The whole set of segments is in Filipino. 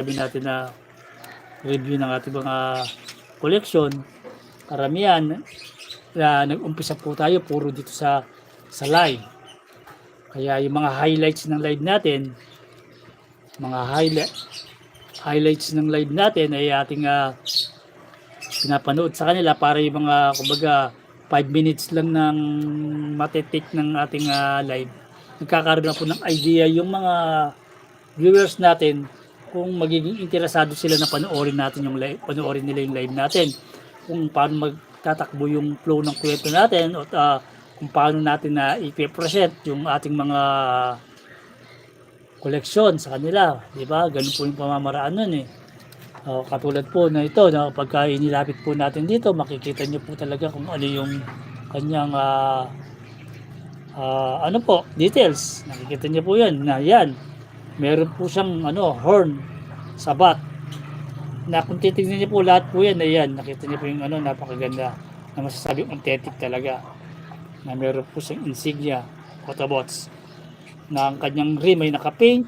sabi natin na review ng ating mga collection, karamihan nag-umpisa po tayo puro dito sa live. Kaya yung mga highlights ng live natin, mga highlights ng live natin ay ating pinapanood sa kanila para yung mga kumbaga 5 minutes lang ng matitik ng ating live. Nagkakaroon na po ng idea yung mga viewers natin kung magiging interesado sila na panoorin natin yung live, panoorin nila yung live natin, kung paano magtatakbo yung flow ng kwento natin at kung paano natin na i-present yung ating mga koleksyon sa kanila, di ba? Ganun po yung pamamaraan nun eh. Katulad po na ito, na pagka inilapit po natin dito, makikita nyo po talaga kung ano yung kanyang ano po, details. Nakikita nyo po yan, na yan. Meron po siyang horn, sabat. Na kung titignan niyo po lahat po yan, ayan, nakita niyo po yung napakaganda na masasabing authentic talaga. Na meron po siyang insignia, photobots. Na ang kanyang rim ay naka-paint.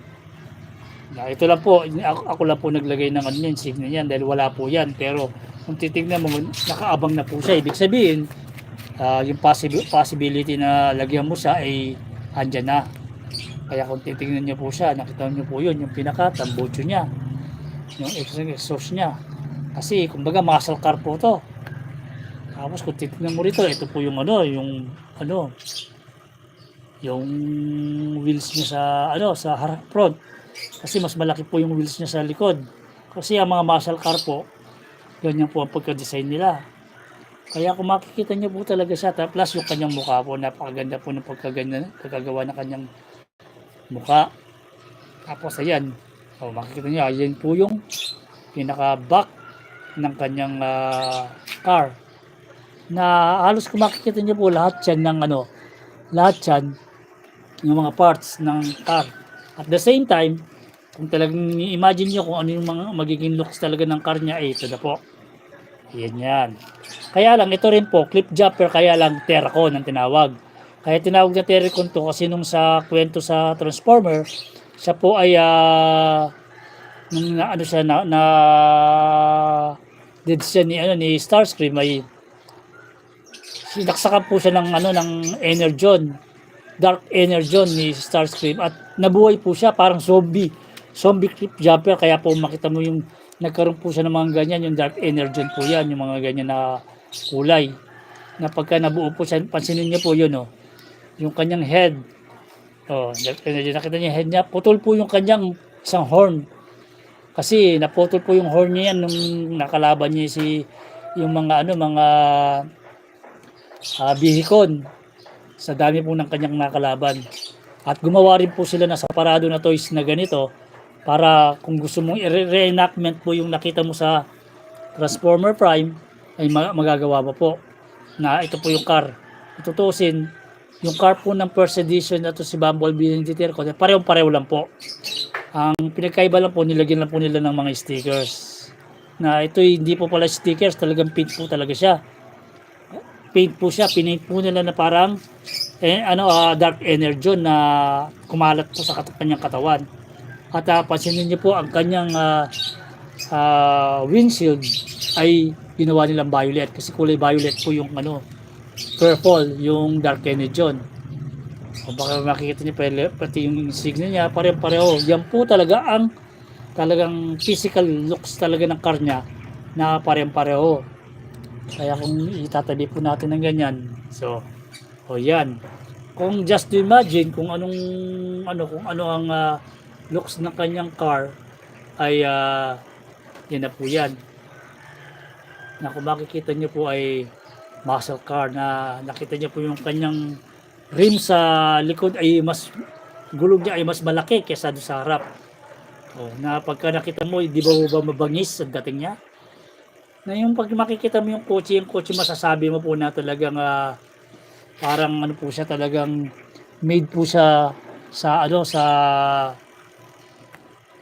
Na ito lang po, ako lang po naglagay ng insignia niyan dahil wala po yan. Pero kung titignan mo, nakaabang na po siya. Ibig sabihin, yung possibility na lagyan mo siya ay andyan na. Kaya kung titignan niyo po siya, nakita niyo po yun, yung pinaka-tambocho niya, yung exhaust niya. Kasi kumbaga muscle car po to. Tapos kung titignan mo rito, ito po yung yung wheels niya sa harap front. Kasi mas malaki po yung wheels niya sa likod. Kasi ang mga muscle car po, ganyan po ang pagka-design nila. Kaya kung makikita niyo po talaga siya, plus yung kanyang mukha po, napakaganda po ng pagkagawa ng kanyang mukha. Tapos ayan, makikita niyo, ayan po yung pinaka back ng kanyang car. Na halos kung makikita niyo po lahat yan ng lahat yan yung mga parts ng car. At the same time, kung talagang imagine niyo kung ano yung mga magiging looks talaga ng car niya, ito na po. Ayan yan. Kaya lang, ito rin po, clip jumper, kaya lang Terracon ang tinawag. Kaya tinawag na Terracon to kasi nung sa kwento sa Transformer, siya po ay did siya ni Starscream ay sinaksakan po siya ng energon, dark energon ni Starscream at nabuhay po siya parang zombie clip jumper. Kaya po makita mo yung nagkaroon po siya ng mga ganyan, yung dark energon po yan, yung mga ganyan na kulay na pagka nabuo po siya, pansinin niyo po yun yung kanyang head, dark energy, nakita niyo yung head niya, putol po yung kanyang isang horn kasi naputol po yung horn niya yan nung nakalaban niya yung mga bihikon sa dami po ng kanyang nakalaban. At gumawa rin po sila na separado na toys na ganito para kung gusto mong reenactment po yung nakita mo sa Transformer Prime ay magagawa mo po na ito po yung car. Itutusin yung car po ng first edition na to si Bumblebee and Terracon, pareho lang po. Ang pinagkaiba lang po, nilagyan lang po nila ng mga stickers na ito hindi po pala stickers, talagang paint po talaga siya. Paint po siya, pinaint po nila na parang dark energon na kumalat po sa kanyang katawan. At pansinin niyo po ang kanyang windshield ay ginawa nilang violet kasi kulay violet po yung purple yung dark energon. Kung baka makikita niyo pati yung insignia niya, pareho. Yan po talaga ang talagang physical looks talaga ng car niya na pareho. Kaya kung itatabi po natin ng ganyan, so yan. Kung just to imagine kung ano ang looks ng kanyang car ay yan na po yan. Na kung makikita niyo po ay muscle car na nakita niyo po yung kanyang rim sa likod ay gulong niya ay mas malaki kaysa sa harap. Na pagka nakita mo, di ba mabangis ang dating niya? Na yung pag makikita mo yung kotse masasabi mo po na talagang parang po siya, talagang made po siya sa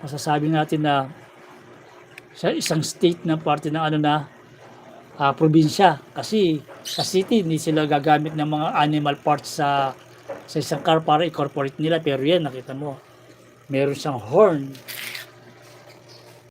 masasabi natin na sa isang state na parte ng probinsya. Kasi sa city hindi sila gagamit ng mga animal parts sa isang car para i-incorporate nila. Pero yan, nakita mo, meron siyang horn